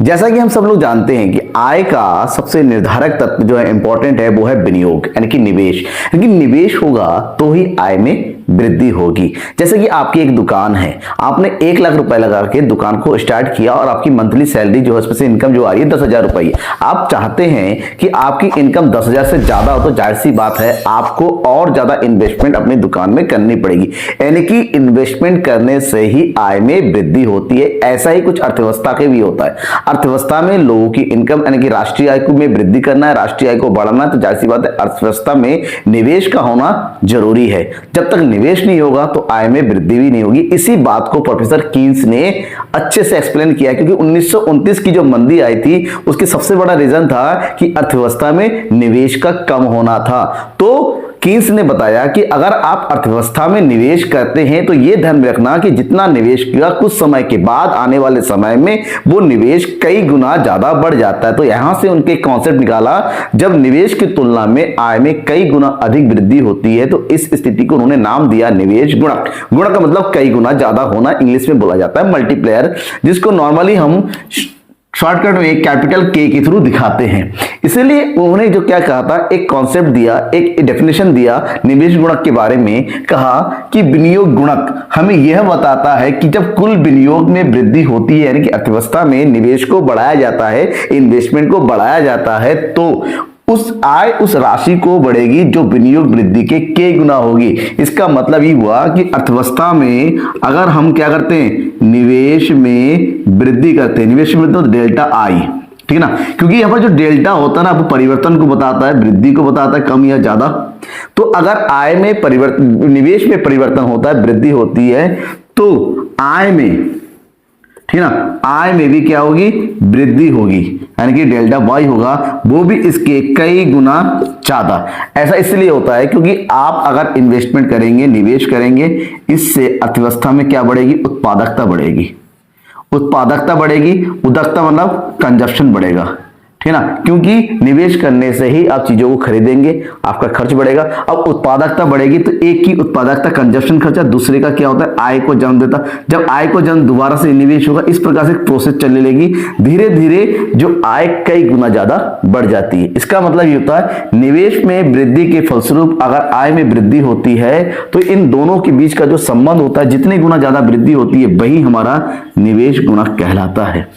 जैसा कि हम सब लोग जानते हैं कि आय का सबसे निर्धारक तत्व जो है इंपॉर्टेंट है वो है विनियोग यानी कि निवेश। क्योंकि निवेश होगा तो ही आय में वृद्धि होगी। जैसे कि आपकी एक दुकान है, आपने 1 लाख रुपए लगा के दुकान को स्टार्ट किया और आपकी मंथली सैलरी जो है उसमें से इनकम जो आ रही है 10,000 रुपए। आप चाहते हैं कि आपकी इनकम 10,000 से ज्यादा हो, तो जाहिर सी बात है आपको और ज्यादा इन्वेस्टमेंट अपनी दुकान में करनी पड़ेगी। यानी कि इन्वेस्टमेंट करने से ही आय में वृद्धि होती है। ऐसा ही कुछ अर्थव्यवस्था के भी होता है। अर्थव्यवस्था में लोगों की इनकम यानी कि राष्ट्रीय आय को में वृद्धि करना है, राष्ट्रीय आय को बढ़ाना है, तो जाहिर सी बात है अर्थव्यवस्था में निवेश का होना जरूरी है। जब तक निवेश नहीं होगा तो आय में वृद्धि भी नहीं होगी। इसी बात को प्रोफेसर कीन्स ने अच्छे से एक्सप्लेन किया, क्योंकि 1929 की जो मंदी आई थी उसकी सबसे बड़ा रीजन था कि अर्थव्यवस्था में निवेश का कम होना था। तो कीन्स ने बताया कि अगर आप अर्थव्यवस्था में निवेश करते हैं तो यह ध्यान में रखना कि जितना निवेश किया कुछ समय के बाद आने वाले समय में वो निवेश कई गुना ज्यादा बढ़ जाता है। तो यहां से उनके कॉन्सेप्ट निकाला, जब निवेश की तुलना में आय में कई गुना अधिक वृद्धि होती है तो इस स्थिति को उन्होंने नाम दिया निवेश गुणक। गुणक का मतलब कई गुना ज्यादा होना, इंग्लिश में बोला जाता है मल्टीप्लायर, जिसको नॉर्मली हम शॉर्टकट में कैपिटल के के थ्रू दिखाते हैं। इसलिए उन्होंने जो क्या कहा था, एक कॉन्सेप्ट दिया, एक डेफिनेशन दिया निवेश गुणक के बारे में। कहा कि विनियोग गुणक हमें यह बताता है कि जब कुल विनियोग में वृद्धि होती है यानी कि अर्थव्यवस्था में निवेश को बढ़ाया जाता है, इन्वेस्टमेंट को बढ़ाया जाता है, तो उस आय उस राशि को बढ़ेगी जो विनियोग वृद्धि के गुना होगी। इसका मतलब ये हुआ कि अर्थव्यवस्था में अगर हम क्या करते हैं, निवेश में वृद्धि करते हैं, निवेश में तो डेल्टा आई, ठीक है ना, क्योंकि यहाँ पर जो डेल्टा होता है ना वो परिवर्तन को बताता है, वृद्धि को बताता है, कम या ज्यादा। तो अगर आय में परिवर्तन, निवेश में परिवर्तन होता है, वृद्धि होती है, तो आय में, ठीक है ना, आय में भी क्या होगी, वृद्धि होगी, यानी कि डेल्टा वाई होगा, वो भी इसके कई गुना ज्यादा। ऐसा इसलिए होता है क्योंकि आप अगर इन्वेस्टमेंट करेंगे, निवेश करेंगे, इससे अर्थव्यवस्था में क्या बढ़ेगी, उत्पादकता बढ़ेगी। उत्पादकता बढ़ेगी, उदारता मतलब कंजप्शन बढ़ेगा, ठीक है ना, क्योंकि निवेश करने से ही आप चीजों को खरीदेंगे, आपका खर्च बढ़ेगा। अब उत्पादकता बढ़ेगी तो एक की उत्पादकता कंजप्शन खर्चा, दूसरे का क्या होता है, आय को जन्म देता। जब आय को जन्म दोबारा से निवेश होगा, इस प्रकार से प्रोसेस चलने लगी, धीरे धीरे जो आय कई गुना ज्यादा बढ़ जाती है। इसका मतलब ये होता है निवेश में वृद्धि के फलस्वरूप अगर आय में वृद्धि होती है तो इन दोनों के बीच का जो संबंध होता है, जितने गुना ज्यादा वृद्धि होती है वही हमारा निवेश गुणक कहलाता है।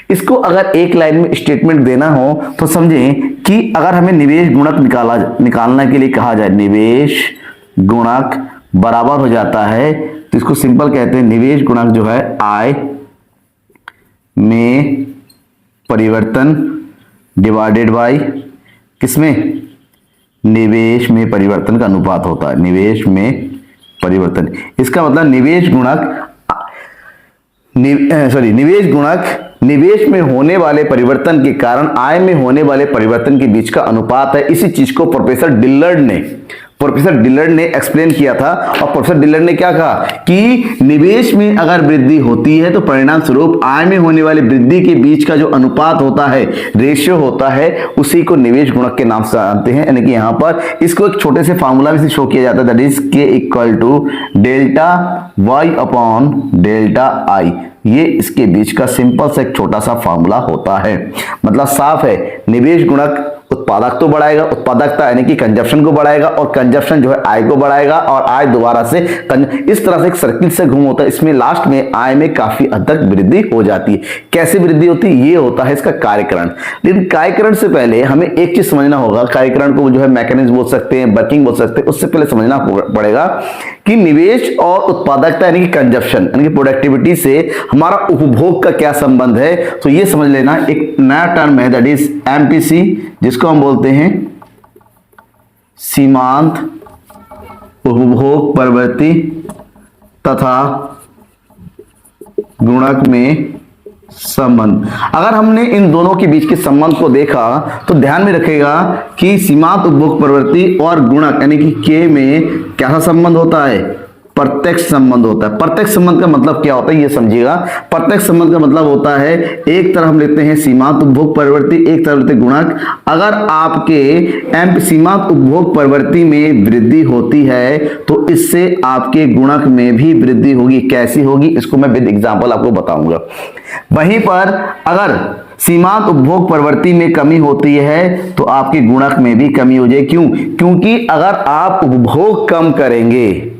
इसको अगर एक लाइन में स्टेटमेंट देना हो तो समझें कि अगर हमें निवेश गुणक निकालने के लिए कहा जाए, निवेश गुणक बराबर हो जाता है, तो इसको सिंपल कहते हैं निवेश गुणक जो है आय में परिवर्तन डिवाइडेड बाय किसमें, निवेश में परिवर्तन का अनुपात होता है, निवेश में परिवर्तन। इसका मतलब निवेश गुणक निवेश गुणक निवेश में होने वाले परिवर्तन के कारण आय में होने वाले परिवर्तन के बीच का अनुपात है। इसी चीज को प्रोफेसर डिलर्ड ने एक्सप्लेन किया था। और प्रोफेसर डिलर्ड ने क्या कहा कि निवेश में अगर वृद्धि होती है तो परिणाम स्वरूप आय में होने वाली वृद्धि के बीच का जो अनुपात होता है, रेशियो होता है, उसी को निवेश गुणक के नाम से जानते हैं। यानी कि यहां पर इसको एक छोटे से फार्मूला में से शो किया जाता है, that is K equal to delta Y upon delta I. ये इसके बीच का सिंपल सा एक छोटा सा फार्मूला होता है। मतलब साफ है, निवेश गुणक उत्पादक तो बढ़ाएगा, उत्पादकता यानी कि कंजप्शन को बढ़ाएगा, और कंजप्शन जो है आय को बढ़ाएगा, और आय दोबारा से इस तरह से एक सर्किल से घूम होता है। इसमें लास्ट में आय में काफी हद तक वृद्धि हो जाती है। कैसे वृद्धि होती है, ये होता है इसका कार्यकरण। लेकिन कार्यकरण से पहले हमें एक चीज समझना होगा, कार्यकरण को जो है मैकेनिज्म बोल सकते हैं, वर्किंग बोल सकते हैं, उससे पहले समझना पड़ेगा कि निवेश और उत्पादकता यानी कि कंजप्शन यानी कि प्रोडक्टिविटी से हमारा उपभोग का क्या संबंध है। तो ये समझ लेना, एक नया टर्म है दैट इज एमपीसी, जिसको हम बोलते हैं सीमांत उपभोग प्रवृत्ति तथा गुणक में संबंध। अगर हमने इन दोनों के बीच के संबंध को देखा तो ध्यान में रखेगा कि सीमांत उपभोग प्रवृत्ति और गुणक यानी कि के में क्या संबंध होता है, प्रत्यक्ष संबंध होता है। प्रत्यक्ष संबंध का मतलब क्या होता है ये समझिएगा। प्रत्यक्ष संबंध का मतलब होता है एक तरफ हम लेते हैं सीमांत उपभोग प्रवृत्ति, एक तरफ लेते हैं गुणक। अगर आपके सीमांत उपभोग प्रवृत्ति में वृद्धि होती है तो इससे आपके गुणक में भी वृद्धि होगी। कैसी होगी इसको मैं विद एग्जांपल आपको बताऊंगा। वहीं पर अगर सीमांत उपभोग प्रवृत्ति में कमी होती है तो आपके गुणक में भी कमी हो जाएगी। क्यों? क्योंकि अगर आप उपभोग कम करेंगे,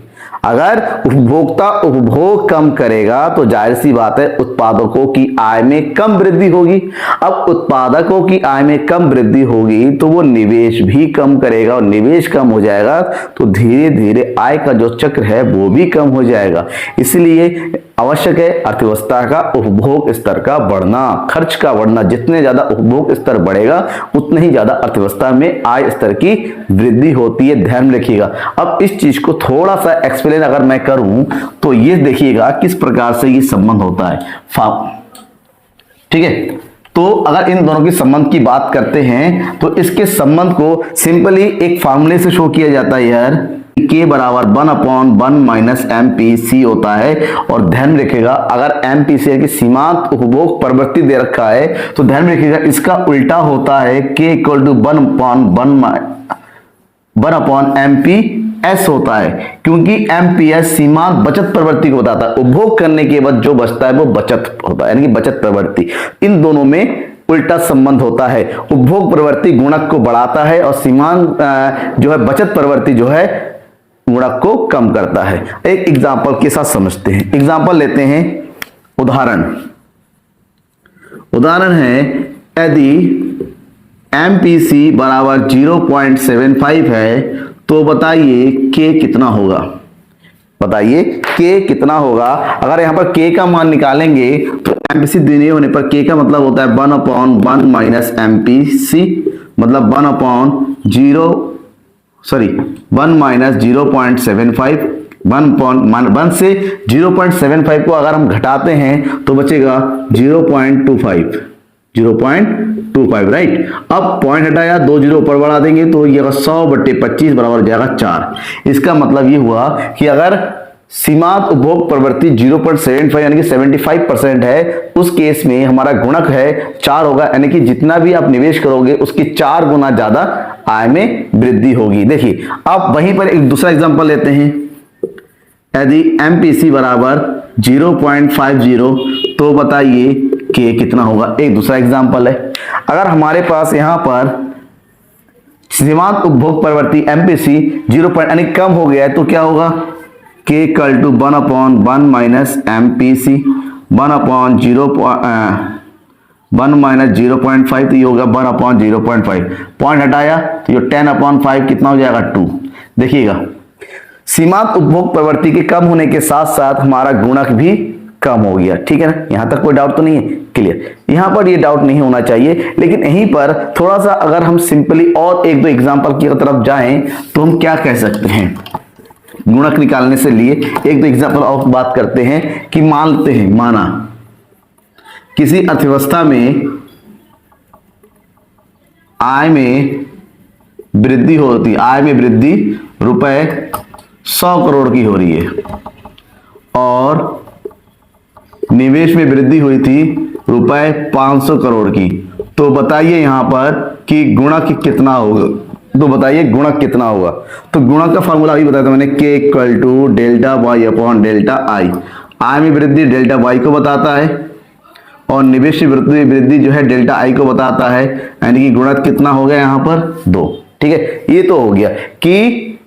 अगर उपभोक्ता उपभोग कम करेगा तो जाहिर सी बात है उत्पादकों की आय में कम वृद्धि होगी। अब उत्पादकों की आय में कम वृद्धि होगी तो वो निवेश भी कम करेगा, और निवेश कम हो जाएगा तो धीरे धीरे आय का जो चक्र है वो भी कम हो जाएगा। इसलिए आवश्यक है अर्थव्यवस्था का उपभोग स्तर का बढ़ना, खर्च का बढ़ना। जितने ज्यादा उपभोग स्तर बढ़ेगा उतने ही ज्यादा अर्थव्यवस्था में आय स्तर की वृद्धि होती है, ध्यान में रखिएगा। अब इस चीज को थोड़ा सा एक्सप्लेन अगर मैं करूं तो ये देखिएगा किस प्रकार से ये संबंध होता है। ठीक है, तो अगर इन दोनों के संबंध की बात करते हैं तो इसके संबंध को सिंपली एक फार्मूले से शो किया जाता है यार। K बराबर 1/1 माइनस MPC होता है। और ध्यान में रखिएगा अगर MPC की सीमांत उपभोग प्रवृत्ति दे रखा है तो ध्यान में रखिएगा इसका उल्टा होता है K = 1/1 MPS होता है, क्योंकि MPS सीमांत बचत प्रवृत्ति को बताता है। उपभोग करने के बाद जो बचता है वो बचत होता है, यानी कि बचत प्रवृत्ति। इन दोनों में उल्टा संबंध होता है। उपभोग प्रवृत्ति गुणक को बढ़ाता है और सीमांत जो है बचत प्रवृत्ति जो है गुणक को कम करता है। एक एग्जांपल के साथ समझते हैं। एग्जांपल लेते हैं, उदाहरण है यदि MPC बराबर 0.75 है तो बताइए K कितना होगा। बताइए K कितना होगा। अगर यहां पर K का मान निकालेंगे तो MPC देने होने पर K का मतलब होता है 1/1 माइनस MPC, मतलब 1 माइनस 0.75। 1 से 0.75 को अगर हम घटाते हैं तो बचेगा 0.25, राइट। अब पॉइंट हटाया, 2 जीरो ऊपर बढ़ा देंगे तो ये 100/25 बराबर हो जाएगा 4। इसका मतलब ये हुआ कि अगर सीमांत उपभोग प्रवृत्ति 0.75 यानी कि 75% है, उस केस में हमारा गुणक है 4 होगा, यानी कि जितना भी आप निवेश करोगे उसकी 4 गुना ज्यादा आय में वृद्धि होगी। देखिए अब वहीं पर एक दूसरा एग्जांपल लेते हैं। यदि MPC बराबर 0.50 तो बताइए K कितना होगा। एक दूसरा एग्जांपल है, अगर हमारे पास यहां पर सीमांत उपभोग प्रवृत्ति MPC 0 यानी कम हो गया है तो क्या होगा, K = 1/1 माइनस MPC 1 माइनस 0.5 तो ये होगा 1/0.5। पॉइंट हटाया तो ये 10/5 कितना हो जाएगा 2। देखिएगा सीमांत उपभोग प्रवृत्ति के कम होने के साथ साथ हमारा गुणक भी कम हो गया। ठीक है ना, यहां तक कोई डाउट तो नहीं है, क्लियर। यहां पर ये डाउट नहीं होना चाहिए, लेकिन यहीं पर थोड़ा सा अगर हम सिंपली और एक दो एग्जांपल की तरफ जाएं तो हम क्या कह सकते हैं। गुणक निकालने से लिए एक दो एग्जांपल और बात करते हैं कि माना किसी अर्थव्यवस्था में आय में वृद्धि होती है, आय में वृद्धि रुपए 100 करोड़ की हो रही है और निवेश में वृद्धि हुई थी रुपए 500 करोड़ की। तो बताइए यहां पर कि गुणक कितना होगा। तो बताइए गुणक कितना होगा। तो गुणक का फार्मूला अभी बताया था मैंने, K = ΔY/ΔI। आय में वृद्धि डेल्टा वाई को बताता है और निवेश में वृद्धि जो है डेल्टा आई को बताता है, यानी कि गुणक कितना हो गया यहां पर 2। ठीक है, ये तो हो गया कि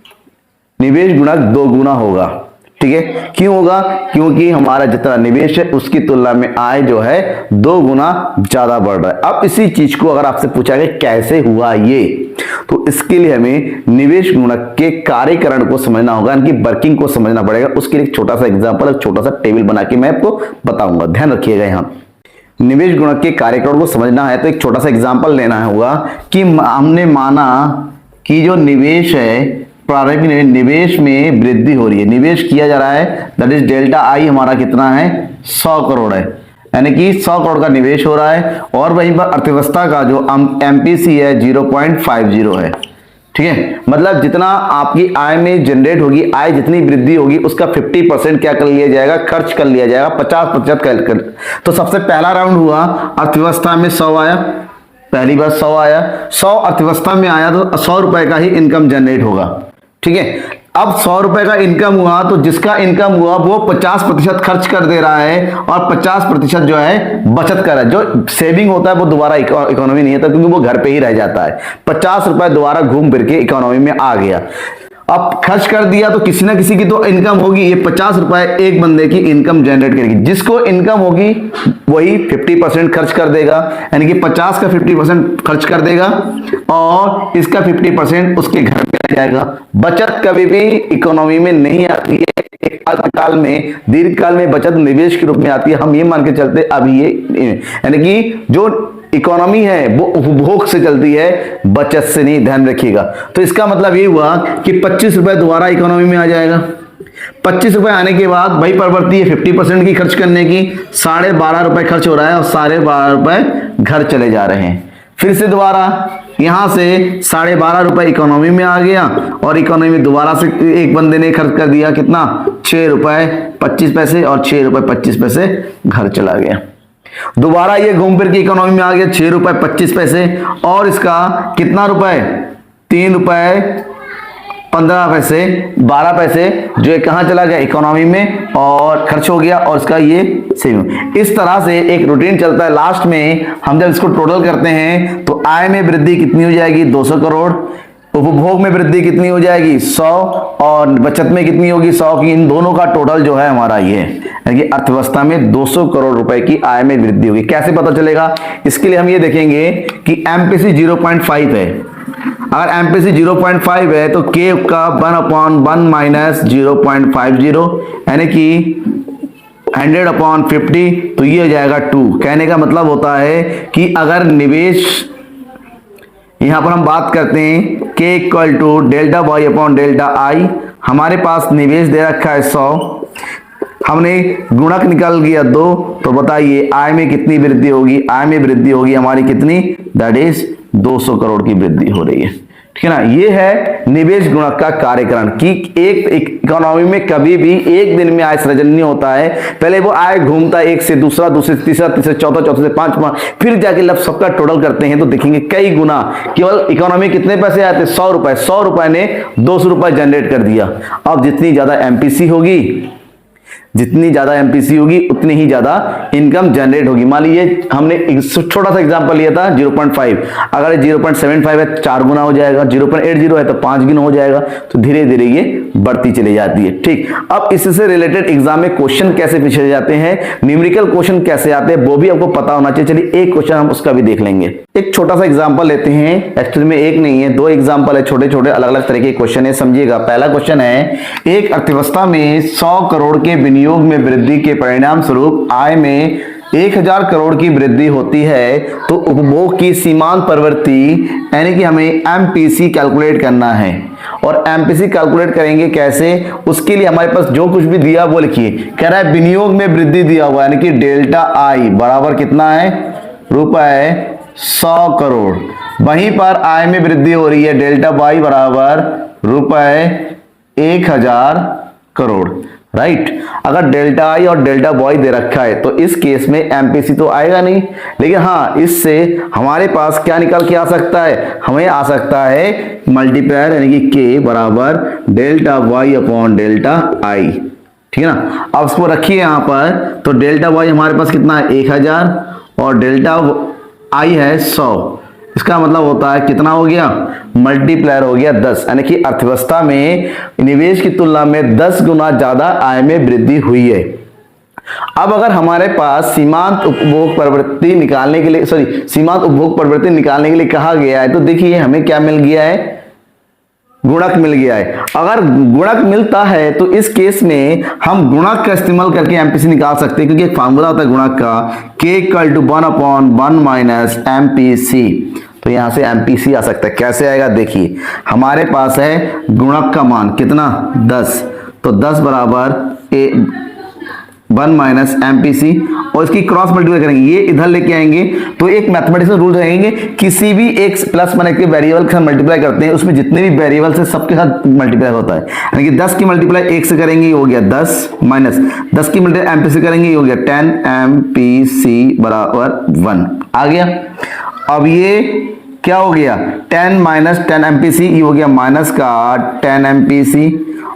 निवेश गुणक 2 गुना होगा। ठीक है, क्यों होगा, क्योंकि हमारा जितना निवेश है उसकी तुलना में आय जो है 2 गुना ज्यादा बढ़ रहा है। अब इसी चीज को अगर आपसे पूछा गया कैसे हुआ ये, तो इसके लिए हमें निवेश गुणक के कार्यकरण को समझना होगा, यानी कि वर्किंग को समझना पड़ेगा। उसके लिए एक छोटा सा एग्जांपल, एक छोटा सा टेबल बना के मैं आपको बताऊंगा, ध्यान रखिएगा। यहाँ निवेश गुणक के कार्यकरण को समझना है तो एक छोटा सा एग्जांपल लेना होगा कि हमने माना कि जो निवेश है, प्रारंभिक निवेश में वृद्धि हो रही है, निवेश किया जा रहा है, दैट इज डेल्टा आई हमारा कितना है 100 करोड़ है, यानी कि 100 करोड़ का निवेश हो रहा है। और वहीं पर अर्थव्यवस्था का जो MPC है 0.50 है। ठीक है, मतलब जितना आपकी आय में जनरेट होगी, आय जितनी वृद्धि होगी उसका 50% क्या कर लिया जाएगा, खर्च कर लिया जाएगा, 50% कर। तो सबसे पहला राउंड हुआ अर्थव्यवस्था में 100 आया, पहली बार 100 आया, 100 अर्थव्यवस्था में आया तो 100 रुपए का ही इनकम जनरेट होगा। ठीक है, अब 100 रुपए का इनकम हुआ तो जिसका इनकम हुआ वो 50% खर्च कर दे रहा है और 50% जो है बचत कर रहा है। जो सेविंग होता है वो दोबारा इकोनॉमी नहीं होता, क्योंकि वो घर पे ही रह जाता है। 50 रुपए दोबारा घूम फिर के इकोनॉमी में आ गया। अब खर्च कर दिया तो किसी ना किसी की तो इनकम होगी, ये 50 रुपए एक बंदे की इनकम जनरेट करेगी। जिसको इनकम होगी वही 50% खर्च कर देगा, यानी कि 50 का 50% खर्च कर देगा और इसका 50% उसके घर में आ जाएगा। बचत कभी भी इकोनॉमी में नहीं आती है, एक अल्पकाल में, दीर्घकाल में बचत निवेश के रूप में आती है। हम ये मान के चलते अभी ये, यानी कि जो इकोनॉमी है वो उपभोग से चलती है, बचत से नहीं, ध्यान रखिएगा। तो इसका मतलब ये हुआ कि 25 रुपए दोबारा इकोनॉमी में आ जाएगा। 25 रुपए आने के बाद भाई प्रवृत्ति है 50% की खर्च करने की, 12.5 रुपए खर्च हो रहा है और 12.5 रुपए घर चले जा रहे हैं। फिर से दोबारा यहां से 12.5 रुपए इकोनॉमी में आ गया और इकोनॉमी में दोबारा से एक बंदे ने खर्च कर दिया कितना, 6 रुपए 25 पैसे और 6 रुपए 25 पैसे घर चला गया। दोबारा ये घूम फिर के इकोनॉमी में आ गया 6 रुपए 25 पैसे और इसका कितना रुपए, 3 रुपए 15 पैसे, 12 पैसे जो है कहां चला गया, इकोनॉमी में और खर्च हो गया और इसका ये सेविंग। इस तरह से एक रूटीन चलता है। लास्ट में हम जब इसको टोटल करते हैं तो आय में वृद्धि कितनी हो जाएगी, 200 करोड़, उपभोग में वृद्धि कितनी हो जाएगी, 100, और बचत में कितनी होगी, 100 की। इन दोनों का टोटल जो है हमारा ये, यानी कि अर्थव्यवस्था में 200 करोड़ रुपए की आय में वृद्धि होगी। कैसे पता चलेगा, इसके लिए हम ये देखेंगे कि एमपीसी 0.5 है। अगर एमपीसी 0.5 है तो के का 1/1 माइनस 0.50, यानी कि 100/50, तो ये हो जाएगा 2। कहने का मतलब होता है कि अगर निवेश, यहां पर हम बात करते हैं K equal to delta Y upon delta I, हमारे पास निवेश दे रखा है 100, हमने गुणक निकाल गया 2, तो बताइए आय में कितनी वृद्धि होगी, आय में वृद्धि होगी हमारी कितनी, दैट इज 200 करोड़ की वृद्धि हो रही है। ठीक है ना, ये है निवेश गुणक का कार्यकरण कि एक इकोनॉमी में कभी भी एक दिन में आय सृजन नहीं होता है। पहले वो आय घूमता है एक से दूसरा, दूसरे से तीसरा, तीसरे चौथा, चौथे से पांचवा, फिर जाके लब सबका टोटल करते हैं तो देखेंगे कई गुना। केवल इकोनॉमी कितने पैसे आते हैं, 100 रुपए, 100 रुपए ने 200 रुपए जनरेट कर दिया। अब जितनी ज्यादा एमपीसी होगी, जितनी ज्यादा एमपीसी होगी उतनी ही ज्यादा इनकम जनरेट होगी। मान लीजिए हमने एक छोटा सा एग्जांपल लिया था 0.5, अगर 0.75 है 4 गुना हो जाएगा, 0.80 है तो 5 गुना हो जाएगा, तो धीरे धीरे ये बढ़ती चली जाती है। ठीक, अब इससे रिलेटेड एग्जाम में क्वेश्चन कैसे पूछे जाते हैं, न्यूमेरिकल क्वेश्चन कैसे आते हैं, वो भी आपको पता होना चाहिए। चलिए एक क्वेश्चन हम उसका भी देख लेंगे। एक छोटा सा एग्जाम्पल लेते हैं, एक्चुअली में एक नहीं है, 2 एग्जाम्पल है, छोटे छोटे अलग अलग तरह के क्वेश्चन है, समझिएगा। पहला क्वेश्चन है, एक अर्थव्यवस्था में 100 करोड़ के विनियोग में वृद्धि के परिणाम स्वरूप आय में 1000 करोड़ की वृद्धि होती है तो उपभोग की सीमांत प्रवृत्ति, यानी कि हमें एमपीसी कैलकुलेट करना है। और एमपीसी कैलकुलेट करेंगे कैसे, उसके लिए हमारे पास जो कुछ भी दिया वो लिखिए। कह रहा है विनियोग में वृद्धि दिया हुआ, यानी कि डेल्टा आई बराबर कितना है, रुपए 100 करोड़। वहीं पर आय में वृद्धि हो रही है, डेल्टा वाई बराबर रुपए 1000 करोड़, राइट। अगर डेल्टा आई और डेल्टा वाई दे रखा है तो इस केस में एमपीसी तो आएगा नहीं, लेकिन हाँ इससे हमारे पास क्या निकल के आ सकता है, हमें आ सकता है मल्टीप्लायर, यानी कि के बराबर delta Y upon delta I. ठीक है ना, अब इसको रखिए यहां पर, तो डेल्टा वाई हमारे पास कितना है 1000 और डेल्टा आई है 100। इसका मतलब होता है कितना हो गया, मल्टीप्लायर हो गया 10, यानी कि अर्थव्यवस्था में निवेश की तुलना में 10 गुना ज्यादा आय में वृद्धि हुई है। अब अगर हमारे पास सीमांत उपभोग प्रवृत्ति निकालने के लिए, सीमांत उपभोग प्रवृत्ति निकालने के लिए कहा गया है, तो देखिए हमें क्या मिल गया है, गुणक मिल गया है। अगर गुणक मिलता है तो इस केस में हम गुणक का इस्तेमाल करके एमपीसी निकाल सकते हैं, क्योंकि एक फार्मूला होता है गुणक का, k equal to 1/1 minus MPC. तो यहां से एमपीसी आ सकता है। कैसे आएगा, देखिए हमारे पास है गुणक का मान कितना 10, तो 10 बराबर 1 माइनस MPC और इसकी क्रॉस मल्टीप्लाई करेंगे, ये इधर लेके आएंगे तो एक मैथमेटिक्स रूल रहेंगे, किसी भी एक प्लस माइनस के वेरिएबल के साथ मल्टीप्लाई करते हैं उसमें जितने भी वेरिएबल्स है सबके साथ मल्टीप्लाई होता है। यानी कि 10 की मल्टीप्लाई 1 से करेंगे ये हो गया 10 माइनस 10 की मल्टीप्लाई MPC करेंगे ये हो गया 10 MPC बराबर 1 आ गया। अब ये क्या हो गया 10 माइनस 10 MPC, ये हो गया माइनस का 10 MPC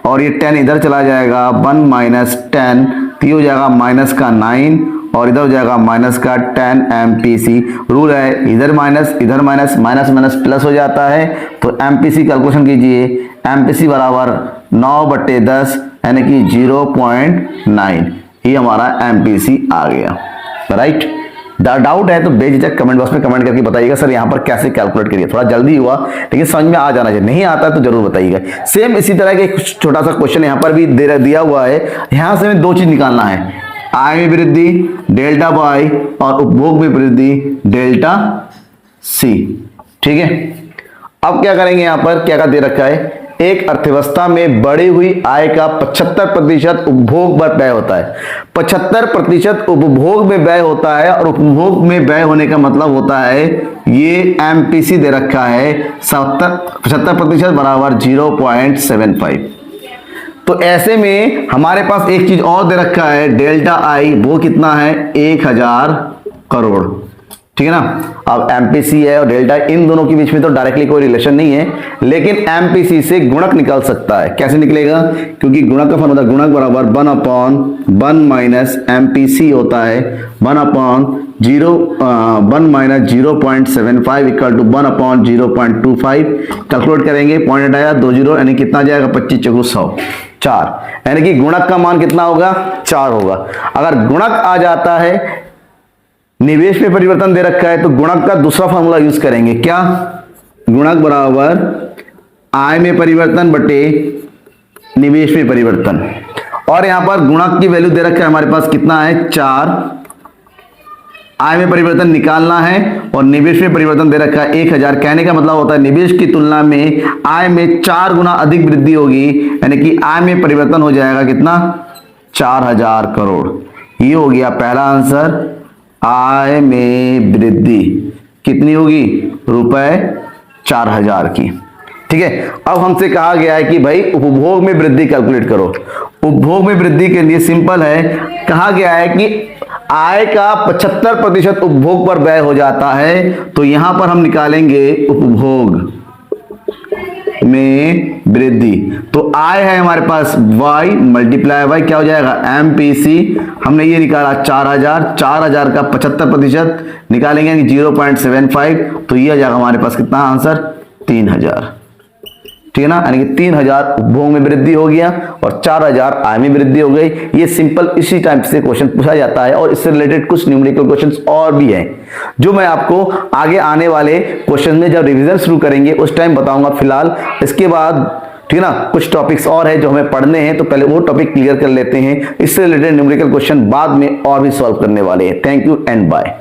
और ये 10 इधर चला जाएगा 1 माइनस 10 तो ये हो जाएगा माइनस का 9 और इधर हो जाएगा माइनस का 10 MPC। रूल है इधर माइनस इधर माइनस, माइनस माइनस प्लस हो जाता है तो MPC कैलकुलेशन कीजिए, MPC बराबर 9/10 यानी कि 0.9, ये हमारा MPC आ गया। राइट, डाउट है तो बेझिझक कमेंट बॉक्स में कमेंट करके बताइएगा सर यहाँ पर कैसे कैलकुलेट करिए। थोड़ा जल्दी हुआ लेकिन समझ में आ जाना चाहिए, नहीं आता है तो जरूर बताइएगा। सेम इसी तरह का एक छोटा सा क्वेश्चन यहाँ पर भी दिया हुआ है। यहाँ से हमें दो चीज निकालना है, आय में वृद्धि डेल्टा वाई और उपभोग में वृद्धि डेल्टा सी। ठीक है, अब क्या करेंगे, यहाँ पर क्या दे रखा है, एक अर्थव्यवस्था में बढ़ी हुई आय का 75% उपभोग पर व्यय होता है। 75% उपभोग में व्यय होता है और उपभोग में व्यय होने का मतलब होता है ये MPC दे रखा है 75% बराबर 0.75। तो ऐसे में हमारे पास एक चीज और दे रखा है डेल्टा आई, वो कितना है 1000 करोड़। ठीक है ना, अब MPC है और डेल्टा, इन दोनों के बीच में तो डायरेक्टली कोई रिलेशन नहीं है लेकिन MPC से गुणक निकल सकता है। कैसे निकलेगा, क्योंकि गुणक का फॉर्मूला गुणक बराबर 1/1 माइनस MPC होता है 1 माइनस 0.75 इक्वल टू 1/0.25। कैलकुलेट करेंगे, पॉइंट आया 20 यानी कितना जाएगा 25 चौको 100 4, यानी कि गुणक का मान कितना होगा 4 होगा। अगर गुणक आ जाता है, निवेश में परिवर्तन दे रखा है तो गुणक का दूसरा फॉर्मूला यूज करेंगे, क्या, गुणक बराबर आय में परिवर्तन बटे निवेश में परिवर्तन। और यहां पर गुणक की वैल्यू दे रखा है हमारे पास कितना है 4, आय में परिवर्तन निकालना है और निवेश में परिवर्तन दे रखा है 1000। कहने का मतलब होता है निवेश की तुलना में आय में 4 गुना अधिक वृद्धि होगी, यानी कि आय में परिवर्तन हो जाएगा कितना 4000 करोड़। ये हो गया पहला आंसर, आय में वृद्धि कितनी होगी ₹4000 की। ठीक है, अब हमसे कहा गया है कि भाई उपभोग में वृद्धि कैलकुलेट करो। उपभोग में वृद्धि के लिए सिंपल है, कहा गया है कि आय का 75% उपभोग पर व्यय हो जाता है तो यहां पर हम निकालेंगे उपभोग में वृद्धि। तो आय है हमारे पास y मल्टीप्लाई y क्या हो जाएगा MPC, हमने ये निकाला 4000 का 75% निकालेंगे 0.75 तो ये आ जाएगा हमारे पास कितना आंसर 3000। ठीक है ना, यानी कि 3000 उपभोग में वृद्धि हो गया और 4000 आय में वृद्धि हो गई। ये सिंपल इसी टाइप से क्वेश्चन पूछा जाता है और इससे रिलेटेड कुछ न्यूमेरिकल क्वेश्चंस और भी हैं जो मैं आपको आगे आने वाले क्वेश्चन में जब रिवीजन शुरू करेंगे उस टाइम बताऊंगा। फिलहाल इसके बाद ठीक है ना, कुछ टॉपिक्स और है जो हमें पढ़ने हैं तो पहले वो टॉपिक क्लियर कर लेते हैं। इससे रिलेटेड न्यूमेरिकल क्वेश्चन बाद में और भी सॉल्व करने वाले हैं। Thank you and bye.